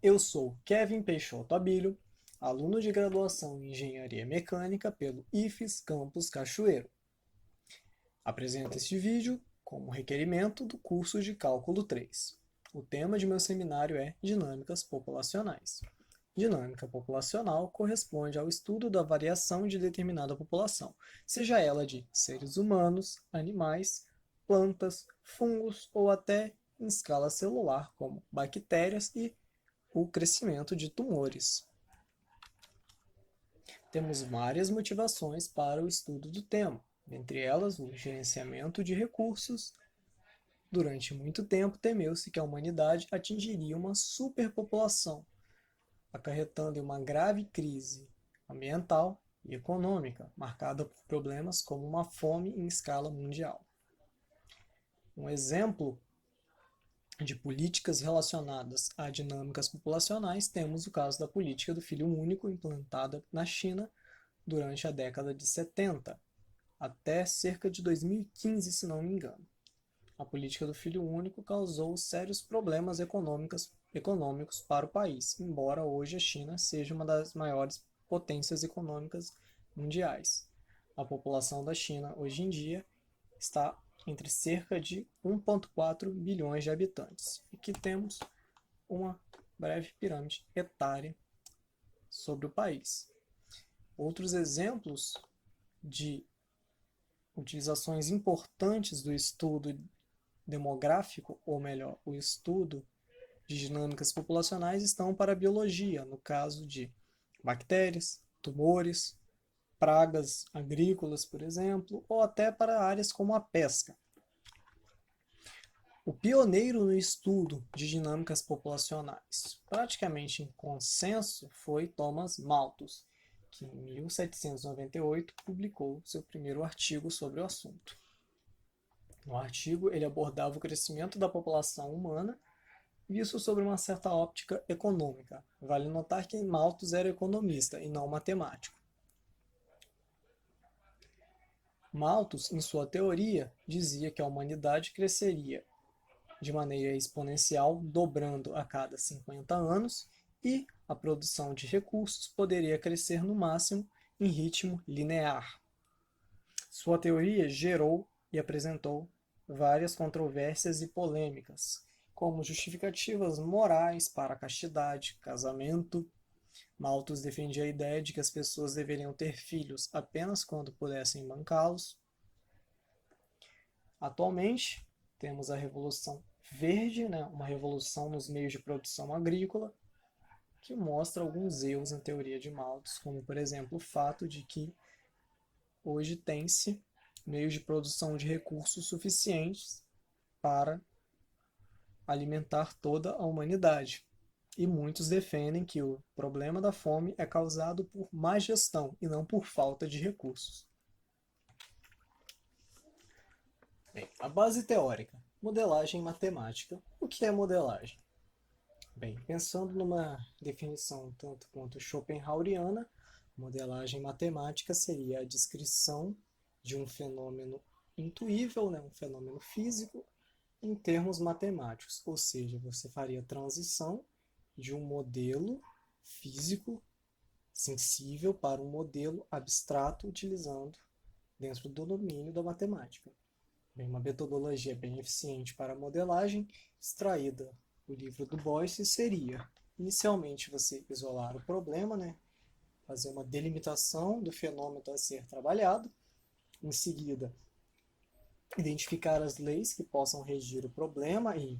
Eu sou Kevin Peixoto Abílio, aluno de graduação em Engenharia Mecânica pelo IFES Campus Cachoeiro. Apresento este vídeo como requerimento do curso de Cálculo 3. O tema de meu seminário é Dinâmicas Populacionais. Dinâmica populacional corresponde ao estudo da variação de determinada população, seja ela de seres humanos, animais, plantas, fungos ou até em escala celular, como bactérias e o crescimento de tumores. Temos várias motivações para o estudo do tema, entre elas o gerenciamento de recursos. Durante muito tempo, temeu-se que a humanidade atingiria uma superpopulação, acarretando em uma grave crise ambiental e econômica, marcada por problemas como uma fome em escala mundial. Um exemplo de políticas relacionadas a dinâmicas populacionais, temos o caso da política do filho único implantada na China durante a década de 70, até cerca de 2015, se não me engano. A política do filho único causou sérios problemas econômicos para o país, embora hoje a China seja uma das maiores potências econômicas mundiais. A população da China hoje em dia está entre cerca de 1,4 bilhões de habitantes. E aqui temos uma breve pirâmide etária sobre o país. Outros exemplos de utilizações importantes do estudo demográfico, ou melhor, o estudo de dinâmicas populacionais, estão para a biologia, no caso de bactérias, tumores, pragas agrícolas, por exemplo, ou até para áreas como a pesca. O pioneiro no estudo de dinâmicas populacionais, praticamente em consenso, foi Thomas Malthus, que em 1798 publicou seu primeiro artigo sobre o assunto. No artigo, ele abordava o crescimento da população humana, visto sobre uma certa óptica econômica. Vale notar que Malthus era economista e não matemático. Malthus, em sua teoria, dizia que a humanidade cresceria de maneira exponencial, dobrando a cada 50 anos, e a produção de recursos poderia crescer no máximo em ritmo linear. Sua teoria gerou e apresentou várias controvérsias e polêmicas, como justificativas morais para a castidade, casamento. Malthus defendia a ideia de que as pessoas deveriam ter filhos apenas quando pudessem bancá-los. Atualmente, temos a Revolução Verde, né, uma revolução nos meios de produção agrícola, que mostra alguns erros na teoria de Malthus, como, por exemplo, o fato de que hoje tem-se meios de produção de recursos suficientes para alimentar toda a humanidade. E muitos defendem que o problema da fome é causado por má gestão e não por falta de recursos. Bem, a base teórica. Modelagem matemática. O que é modelagem? Bem, pensando numa definição tanto quanto schopenhaueriana, modelagem matemática seria a descrição de um fenômeno intuível, né, um fenômeno físico, em termos matemáticos, ou seja, você faria a transição de um modelo físico sensível para um modelo abstrato utilizando dentro do domínio da matemática. Bem, uma metodologia bem eficiente para a modelagem, extraída do livro do Boyce, seria, inicialmente, você isolar o problema, né? Fazer uma delimitação do fenômeno a ser trabalhado, em seguida, identificar as leis que possam regir o problema e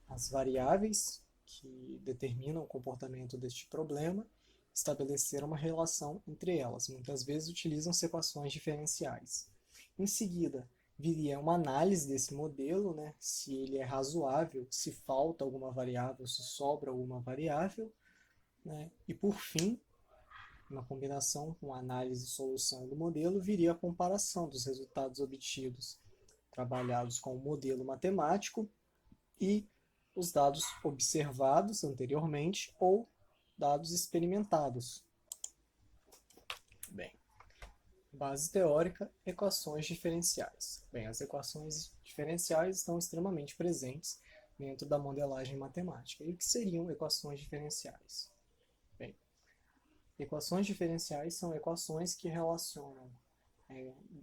as variáveis que determinam o comportamento deste problema, estabelecer uma relação entre elas. Muitas vezes utilizam-se equações diferenciais. Em seguida, viria uma análise desse modelo, né? Se ele é razoável, se falta alguma variável, se sobra alguma variável, né? E por fim, uma combinação com análise e solução do modelo, viria a comparação dos resultados obtidos, trabalhados com o modelo matemático e os dados observados anteriormente ou dados experimentados. Bem, base teórica, equações diferenciais. Bem, as equações diferenciais estão extremamente presentes dentro da modelagem matemática. E o que seriam equações diferenciais? Bem, equações diferenciais são equações que relacionam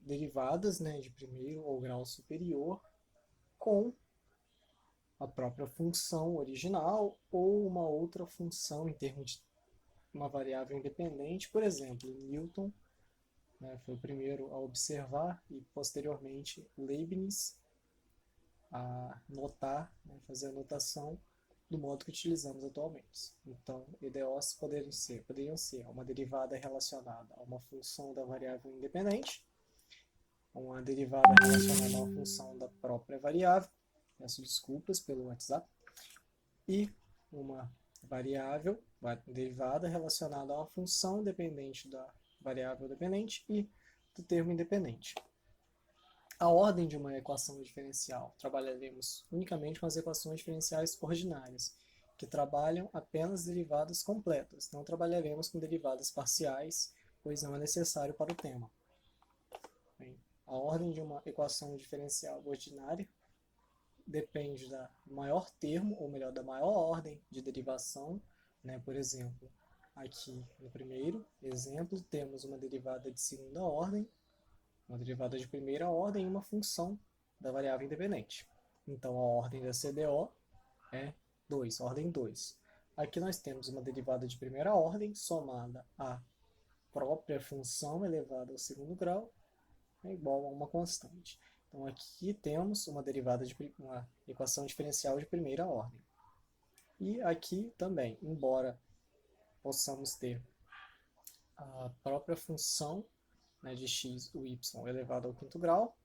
derivadas, né, de primeiro ou grau superior com a própria função original ou uma outra função em termos de uma variável independente. Por exemplo, Newton, né, foi o primeiro a observar e posteriormente Leibniz a notar, né, fazer a notação do modo que utilizamos atualmente. Então, EDOs poderiam ser uma derivada relacionada a uma função da variável independente, uma derivada relacionada a uma função da própria variável, peço desculpas pelo WhatsApp, e uma variável, derivada relacionada a uma função dependente da variável dependente e do termo independente. A ordem de uma equação diferencial. Trabalharemos unicamente com as equações diferenciais ordinárias, que trabalham apenas derivadas completas. Não trabalharemos com derivadas parciais, pois não é necessário para o tema. Bem, a ordem de uma equação diferencial ordinária depende do maior termo, ou melhor, da maior ordem de derivação, né? Por exemplo, aqui no primeiro exemplo, temos uma derivada de segunda ordem, uma derivada de primeira ordem e uma função da variável independente. Então, a ordem da CDO é 2, ordem 2. Aqui nós temos uma derivada de primeira ordem somada à própria função elevada ao segundo grau, é igual a uma constante. Então, aqui temos uma derivada de uma equação diferencial de primeira ordem. E aqui também, embora possamos ter a própria função, né, de x ou y elevado ao quinto grau,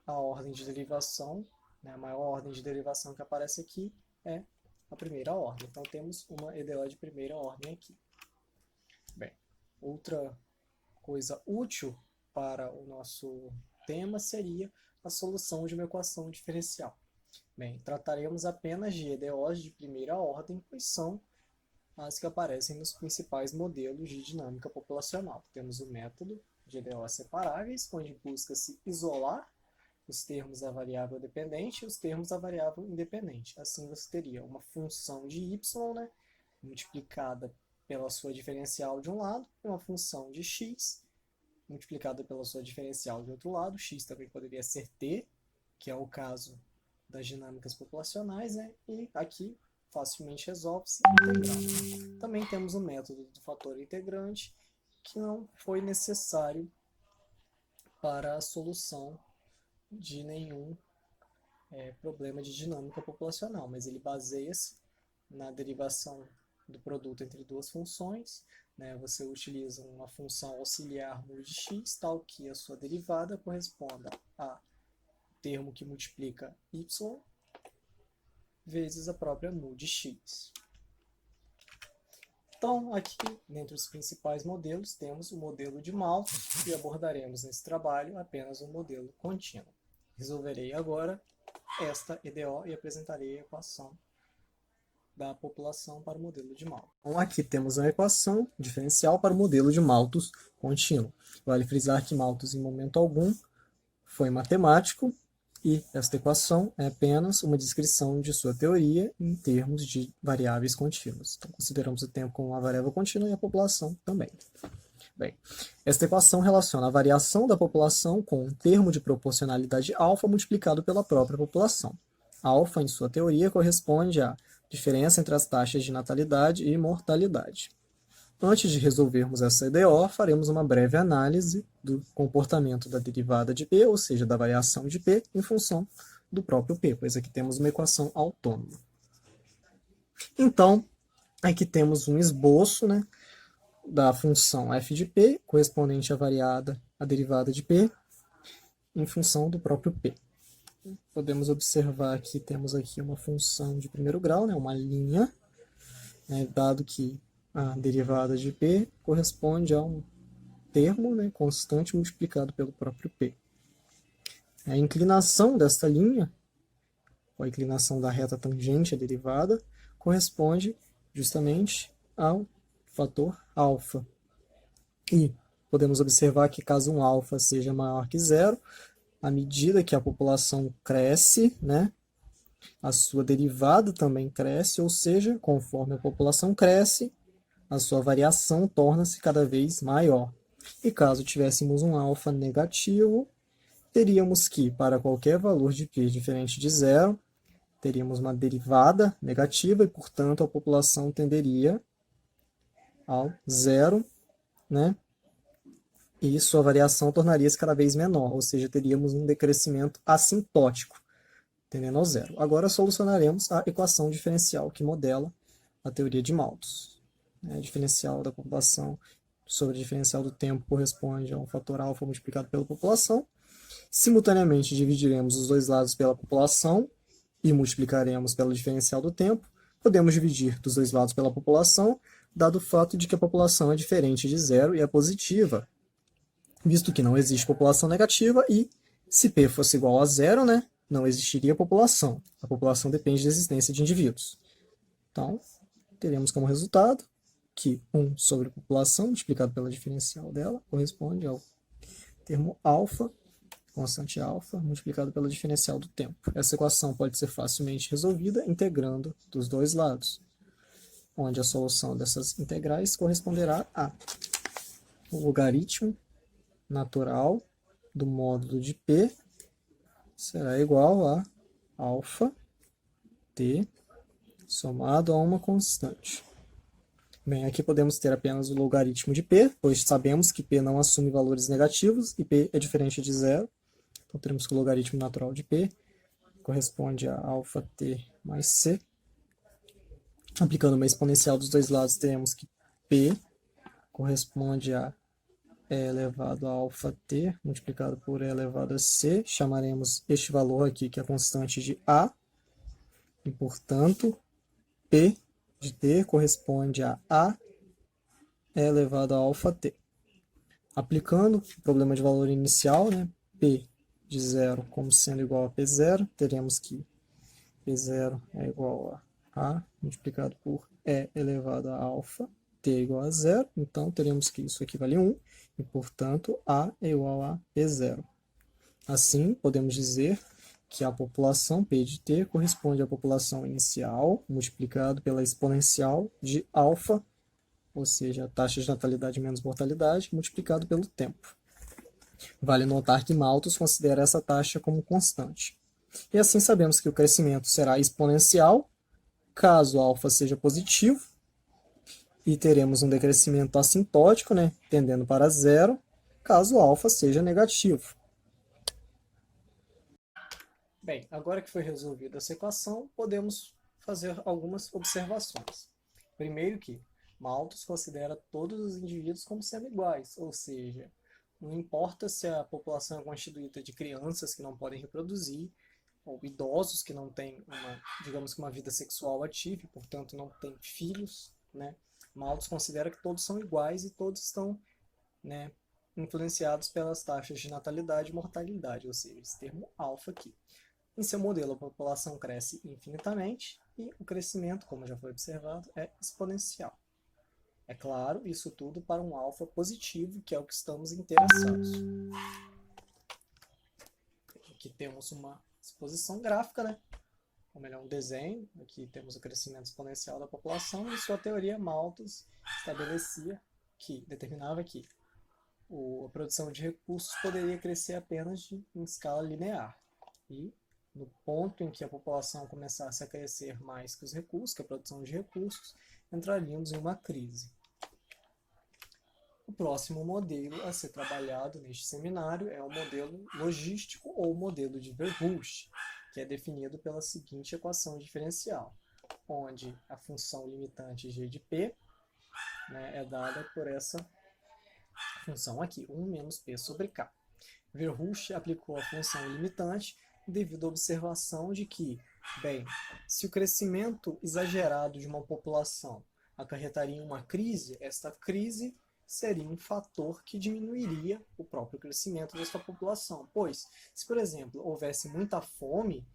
a ordem de derivação, né, a maior ordem de derivação que aparece aqui é a primeira ordem. Então temos uma EDO de primeira ordem aqui. Bem, outra coisa útil para o nosso tema seria a solução de uma equação diferencial. Bem, trataremos apenas de EDOs de primeira ordem, pois são as que aparecem nos principais modelos de dinâmica populacional. Temos o método de EDOs separáveis, onde busca-se isolar os termos da variável dependente e os termos da variável independente. Assim você teria uma função de y, né, multiplicada pela sua diferencial de um lado, e uma função de x multiplicada pela sua diferencial de outro lado. X também poderia ser t, que é o caso das dinâmicas populacionais, né, e aqui facilmente resolve-se integrando. Também temos o método do fator integrante, que não foi necessário para a solução de nenhum problema de dinâmica populacional, mas ele baseia-se na derivação do produto entre duas funções, né? Você utiliza uma função auxiliar mu de x, tal que a sua derivada corresponda a termo que multiplica y vezes a própria mu de x. Então, aqui, dentre os principais modelos, temos o modelo de Malthus, e abordaremos nesse trabalho apenas um modelo contínuo. Resolverei agora esta EDO e apresentarei a equação da população para o modelo de Malthus. Então, aqui temos a equação diferencial para o modelo de Malthus contínuo. Vale frisar que Malthus, em momento algum, foi matemático, e esta equação é apenas uma descrição de sua teoria em termos de variáveis contínuas. Então, consideramos o tempo como uma variável contínua e a população também. Bem, esta equação relaciona a variação da população com um termo de proporcionalidade alfa multiplicado pela própria população. Alfa, em sua teoria, corresponde à diferença entre as taxas de natalidade e mortalidade. Antes de resolvermos essa EDO, faremos uma breve análise do comportamento da derivada de P, ou seja, da variação de P, em função do próprio P, pois aqui temos uma equação autônoma. Então, aqui temos um esboço, né, da função f de P, correspondente à a derivada de P, em função do próprio P. Podemos observar que temos aqui uma função de primeiro grau, né, uma linha, né, dado que a derivada de P corresponde a um termo, né, constante multiplicado pelo próprio P. A inclinação desta linha, ou a inclinação da reta tangente à derivada, corresponde justamente ao fator alfa. E podemos observar que caso um alfa seja maior que zero, à medida que a população cresce, né, A sua derivada também cresce, ou seja, conforme a população cresce, a sua variação torna-se cada vez maior. E caso tivéssemos um alfa negativo, teríamos que, para qualquer valor de π diferente de zero, teríamos uma derivada negativa e, portanto, a população tenderia ao zero, né? E sua variação tornaria-se cada vez menor, ou seja, teríamos um decrescimento assintótico, tendendo ao zero. Agora solucionaremos a equação diferencial que modela a teoria de Malthus. A diferencial da população sobre a diferencial do tempo corresponde a um fator alfa multiplicado pela população. Simultaneamente dividiremos os dois lados pela população e multiplicaremos pela diferencial do tempo. Podemos dividir dos dois lados pela população, dado o fato de que a população é diferente de zero e é positiva, visto que não existe população negativa e, se P fosse igual a zero, né, não existiria população. A população depende da existência de indivíduos. Então, teremos como resultado que 1 sobre a população multiplicado pela diferencial dela corresponde ao termo alfa, constante alfa, multiplicado pela diferencial do tempo. Essa equação pode ser facilmente resolvida integrando dos dois lados, onde a solução dessas integrais corresponderá a o logaritmo natural do módulo de P será igual a alfa t somado a uma constante. Bem, aqui podemos ter apenas o logaritmo de P, pois sabemos que P não assume valores negativos e P é diferente de zero. Então teremos que o logaritmo natural de P corresponde a alfa t mais c. Aplicando uma exponencial dos dois lados, teremos que P corresponde a e elevado a alfa t multiplicado por e elevado a c. Chamaremos este valor aqui, que é a constante, de A. E, portanto, P de t corresponde a e elevado a alfa t. Aplicando o problema de valor inicial, né, P de zero como sendo igual a P0, teremos que P0 é igual a multiplicado por e elevado a alfa t igual a zero. Então, teremos que isso aqui vale 1. E, portanto, A é igual a P0. Assim, podemos dizer que a população P de t corresponde à população inicial multiplicado pela exponencial de alfa, ou seja, a taxa de natalidade menos mortalidade, multiplicado pelo tempo. Vale notar que Malthus considera essa taxa como constante. E assim sabemos que o crescimento será exponencial, caso alfa seja positivo, e teremos um decrescimento assintótico, né, tendendo para zero, caso alfa seja negativo. Bem, agora que foi resolvida essa equação, podemos fazer algumas observações. Primeiro que Malthus considera todos os indivíduos como sendo iguais, ou seja, não importa se a população é constituída de crianças que não podem reproduzir, ou idosos que não têm digamos que uma vida sexual ativa, e, portanto não têm filhos, né? Malthus considera que todos são iguais e todos estão, né, influenciados pelas taxas de natalidade e mortalidade, ou seja, esse termo alfa aqui. Em seu modelo, a população cresce infinitamente e o crescimento, como já foi observado, é exponencial. É claro, isso tudo para um alfa positivo, que é o que estamos interessados. Aqui temos uma exposição gráfica, né? Ou melhor, um desenho. Aqui temos o crescimento exponencial da população e sua teoria Malthus determinava que a produção de recursos poderia crescer apenas em escala linear. E no ponto em que a população começasse a crescer mais que os recursos, que a produção de recursos, entraríamos em uma crise. O próximo modelo a ser trabalhado neste seminário é o modelo logístico ou modelo de Verhulst, que é definido pela seguinte equação diferencial, onde a função limitante g de p, né, é dada por essa função aqui, 1 menos p sobre k. Verhulst aplicou a função limitante devido à observação de que, bem, se o crescimento exagerado de uma população acarretaria uma crise, esta crise seria um fator que diminuiria o próprio crescimento dessa população. Pois, se, por exemplo, houvesse muita fome,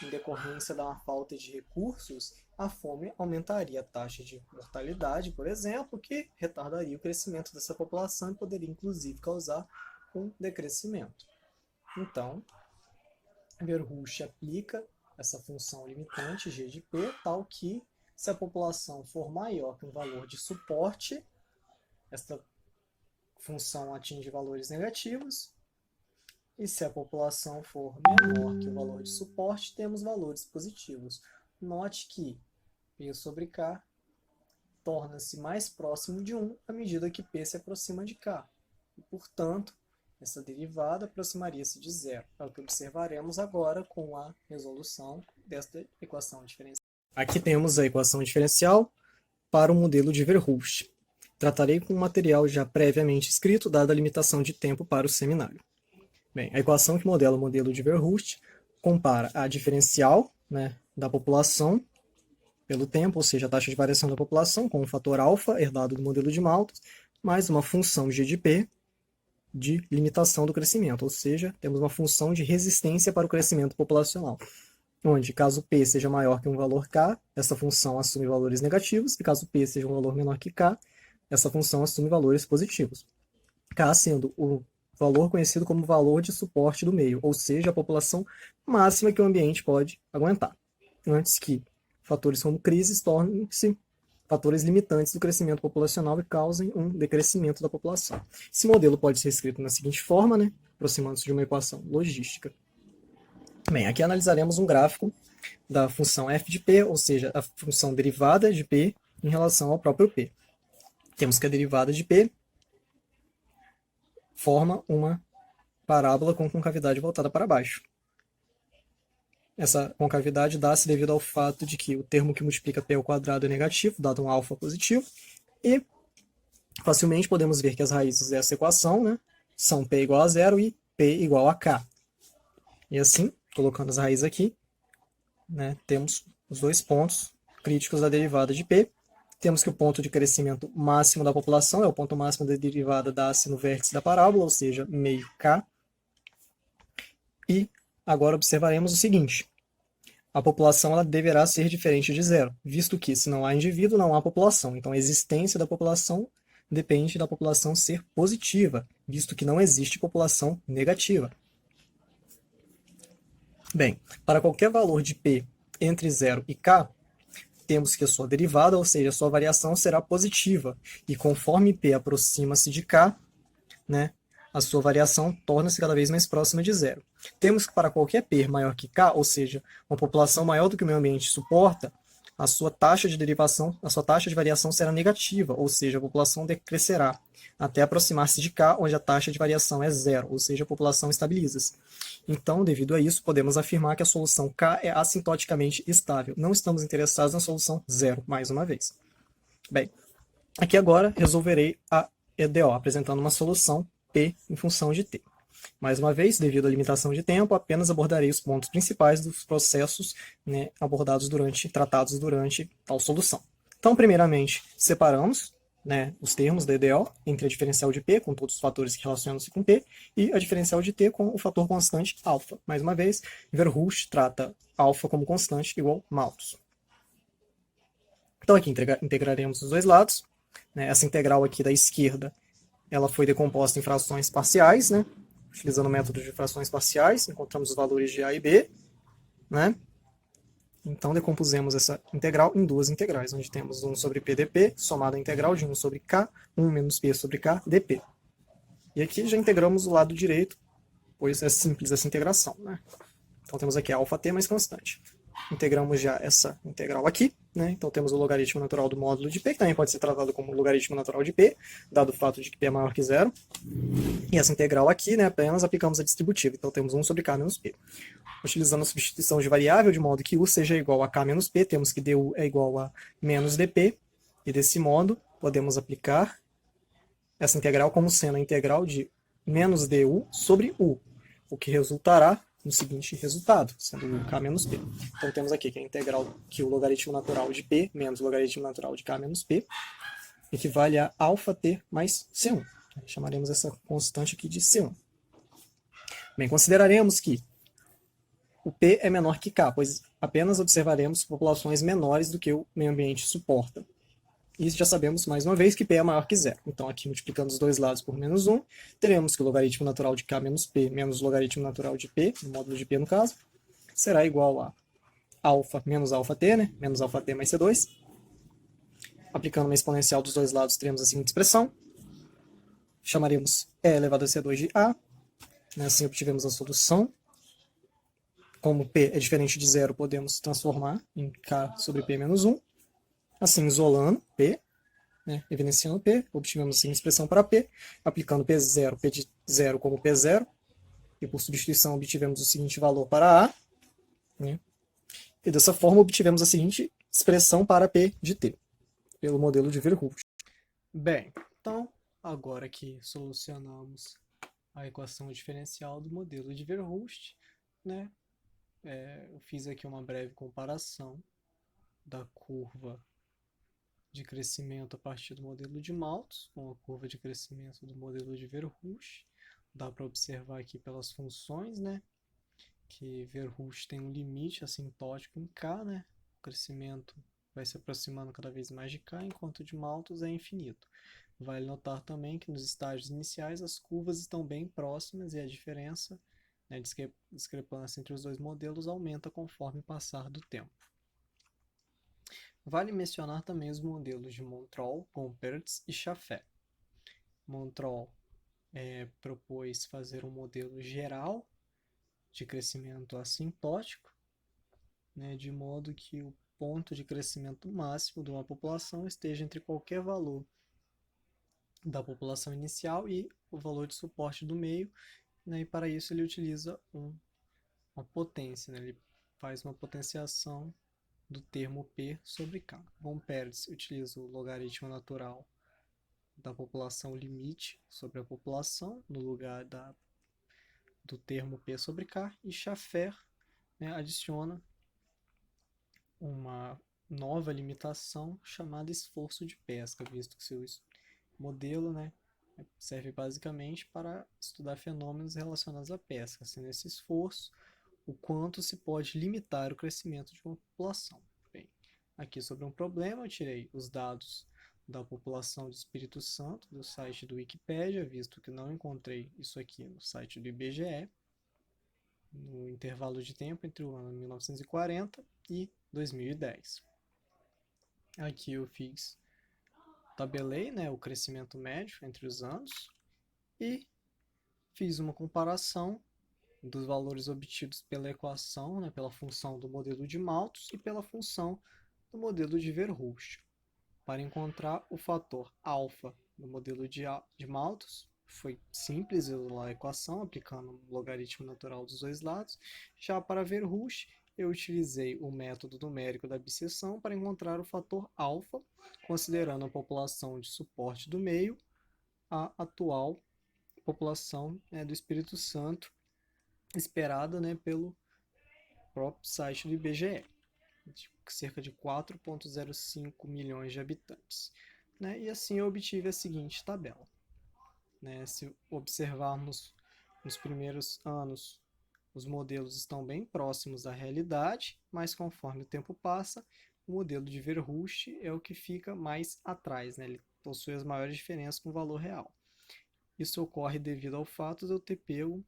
em decorrência da falta de recursos, a fome aumentaria a taxa de mortalidade, por exemplo, que retardaria o crescimento dessa população e poderia, inclusive, causar um decrescimento. Então, Verhulst aplica essa função limitante g de p, tal que, se a população for maior que um valor de suporte, esta função atinge valores negativos, e se a população for menor que o valor de suporte, temos valores positivos. Note que P sobre K torna-se mais próximo de 1 à medida que P se aproxima de K. E, portanto, essa derivada aproximaria-se de zero. É o que observaremos agora com a resolução desta equação diferencial. Aqui temos a equação diferencial para o modelo de Verhulst. Tratarei com um material já previamente escrito, dada a limitação de tempo para o seminário. Bem, a equação que modela o modelo de Verhulst compara a diferencial, né, da população pelo tempo, ou seja, a taxa de variação da população, com o fator alfa, herdado do modelo de Malthus, mais uma função g de p de limitação do crescimento, ou seja, temos uma função de resistência para o crescimento populacional, onde, caso p seja maior que um valor k, essa função assume valores negativos, e caso p seja um valor menor que k, essa função assume valores positivos. K sendo o valor conhecido como valor de suporte do meio, ou seja, a população máxima que o ambiente pode aguentar, antes que fatores como crises tornem-se fatores limitantes do crescimento populacional e causem um decrescimento da população. Esse modelo pode ser escrito na seguinte forma, né, aproximando-se de uma equação logística. Bem, aqui analisaremos um gráfico da função f de p, ou seja, a função derivada de p em relação ao próprio p. Temos que a derivada de p forma uma parábola com concavidade voltada para baixo. Essa concavidade dá-se devido ao fato de que o termo que multiplica p ao quadrado é negativo, dado um alfa positivo, e facilmente podemos ver que as raízes dessa equação, né, são p igual a zero e p igual a k. E assim, colocando as raízes aqui, né, temos os dois pontos críticos da derivada de p. Temos que o ponto de crescimento máximo da população é o ponto máximo da derivada dá-se no vértice da parábola, ou seja, meio k. E agora observaremos o seguinte: a população ela deverá ser diferente de zero, visto que, se não há indivíduo, não há população. Então, a existência da população depende da população ser positiva, visto que não existe população negativa. Bem, para qualquer valor de p entre 0 e k, temos que a sua derivada, ou seja, a sua variação, será positiva. E conforme p aproxima-se de k, né, a sua variação torna-se cada vez mais próxima de zero. Temos que, para qualquer p maior que k, ou seja, uma população maior do que o meio ambiente suporta, a sua taxa de derivação, a sua taxa de variação será negativa, ou seja, a população decrescerá, até aproximar-se de k, onde a taxa de variação é zero, ou seja, a população estabiliza-se. Então, devido a isso, podemos afirmar que a solução k é assintoticamente estável. Não estamos interessados na solução zero, mais uma vez. Bem, aqui agora resolverei a EDO, apresentando uma solução P em função de t. Mais uma vez, devido à limitação de tempo, apenas abordarei os pontos principais dos processos, né, tratados durante tal solução. Então, primeiramente, separamos, né, os termos da EDO entre a diferencial de P, com todos os fatores que relacionam-se com P, e a diferencial de T com o fator constante alfa. Mais uma vez, Verhulst trata alfa como constante igual Malthus. Então, aqui integraremos os dois lados. Né, essa integral aqui da esquerda, ela foi decomposta em frações parciais, né? Utilizando o método de frações parciais, encontramos os valores de A e B, né? Então, decompusemos essa integral em duas integrais, onde temos 1 sobre P dp, somado à integral de 1 sobre K, 1 menos P sobre K dp. E aqui já integramos o lado direito, pois é simples essa integração, né? Então, temos aqui a αt mais constante. Integramos já essa integral aqui, né? Então temos o logaritmo natural do módulo de P, que também pode ser tratado como logaritmo natural de P, dado o fato de que P é maior que zero. E essa integral aqui, né, apenas aplicamos a distributiva, então temos 1 sobre K menos P. Utilizando a substituição de variável, de modo que U seja igual a K menos P, temos que du é igual a menos dp, e desse modo podemos aplicar essa integral como sendo a integral de menos du sobre U, o que resultará no seguinte resultado, sendo k menos p. Então temos aqui que a integral que o logaritmo natural de p menos o logaritmo natural de k menos p equivale a αt mais c1. Chamaremos essa constante aqui de c1. Bem, consideraremos que o p é menor que k, pois apenas observaremos populações menores do que o meio ambiente suporta. E já sabemos, mais uma vez, que P é maior que zero. Então, aqui, multiplicando os dois lados por menos 1, teremos que o logaritmo natural de K menos P menos o logaritmo natural de P, no módulo de P no caso, será igual a alfa menos alfa-t, né? Menos alfa-t mais C2. Aplicando uma exponencial dos dois lados, teremos a seguinte expressão. Chamaremos E elevado a C2 de A. Assim obtivemos a solução. Como P é diferente de zero, podemos transformar em K sobre P menos 1. Assim, isolando P, né, evidenciando P, obtivemos assim a expressão para P, aplicando P0, P de 0 como P0, e por substituição obtivemos o seguinte valor para A, né, e dessa forma obtivemos a seguinte expressão para P de T, pelo modelo de Verhulst. Bem, então, agora que solucionamos a equação diferencial do modelo de Verhulst, né, eu fiz aqui uma breve comparação da curva de crescimento a partir do modelo de Malthus com a curva de crescimento do modelo de Verhulst. Dá para observar aqui pelas funções, né, que Verhulst tem um limite assintótico em K, né, o crescimento vai se aproximando cada vez mais de K, enquanto o de Malthus é infinito. Vale notar também que nos estágios iniciais as curvas estão bem próximas e a diferença, né, discrepância entre os dois modelos aumenta conforme passar do tempo. Vale mencionar também os modelos de Montrol, Gompertz e Chaffee. Montrol propôs fazer um modelo geral de crescimento assintótico, né, de modo que o ponto de crescimento máximo de uma população esteja entre qualquer valor da população inicial e o valor de suporte do meio, né, e para isso ele utiliza uma potência, né, ele faz uma potenciação do termo P sobre K. Gompertz utiliza o logaritmo natural da população limite sobre a população, no lugar do termo P sobre K, e Schaffer, né, adiciona uma nova limitação chamada esforço de pesca, visto que seu modelo, né, serve basicamente para estudar fenômenos relacionados à pesca, sendo esse esforço o quanto se pode limitar o crescimento de uma população. Bem, aqui sobre um problema eu tirei os dados da população de Espírito Santo do site do Wikipédia, visto que não encontrei isso aqui no site do IBGE, no intervalo de tempo entre o ano 1940 e 2010. Aqui eu tabelei, né, o crescimento médio entre os anos e fiz uma comparação dos valores obtidos pela equação, né, pela função do modelo de Malthus e pela função do modelo de Verhulst. Para encontrar o fator alfa no modelo de Malthus, foi simples isolar a equação aplicando o logaritmo natural dos dois lados. Já para Verhulst, eu utilizei o método numérico da bisseção para encontrar o fator alfa, considerando a população de suporte do meio, a atual população, né, do Espírito Santo, esperada, né, pelo próprio site do IBGE, de cerca de 4,05 milhões de habitantes. Né? E assim eu obtive a seguinte tabela. Né? Se observarmos nos primeiros anos, os modelos estão bem próximos da realidade, mas conforme o tempo passa, o modelo de Verhulst é o que fica mais atrás, né? Ele possui as maiores diferenças com o valor real. Isso ocorre devido ao fato de eu ter pego,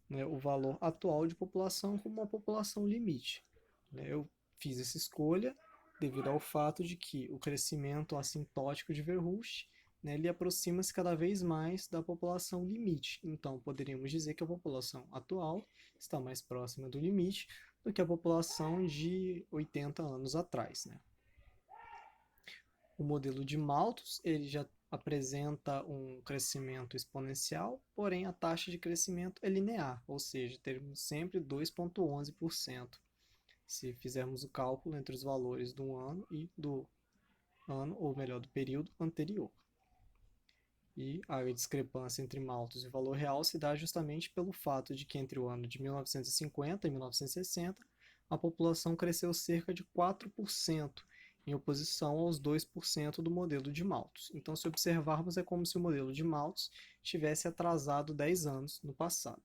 né, o valor atual de população como uma população limite. Né? Eu fiz essa escolha devido ao fato de que o crescimento assintótico de Verhulst, né, ele aproxima-se cada vez mais da população limite. Então, poderíamos dizer que a população atual está mais próxima do limite do que a população de 80 anos atrás. Né? O modelo de Malthus ele já apresenta um crescimento exponencial, porém a taxa de crescimento é linear, ou seja, teremos sempre 2,11%, se fizermos o cálculo entre os valores do ano e do ano, ou melhor, do período anterior. E a discrepância entre Malthus e o valor real se dá justamente pelo fato de que entre o ano de 1950 e 1960, a população cresceu cerca de 4%, em oposição aos 2% do modelo de Malthus. Então, se observarmos, é como se o modelo de Malthus tivesse atrasado 10 anos no passado.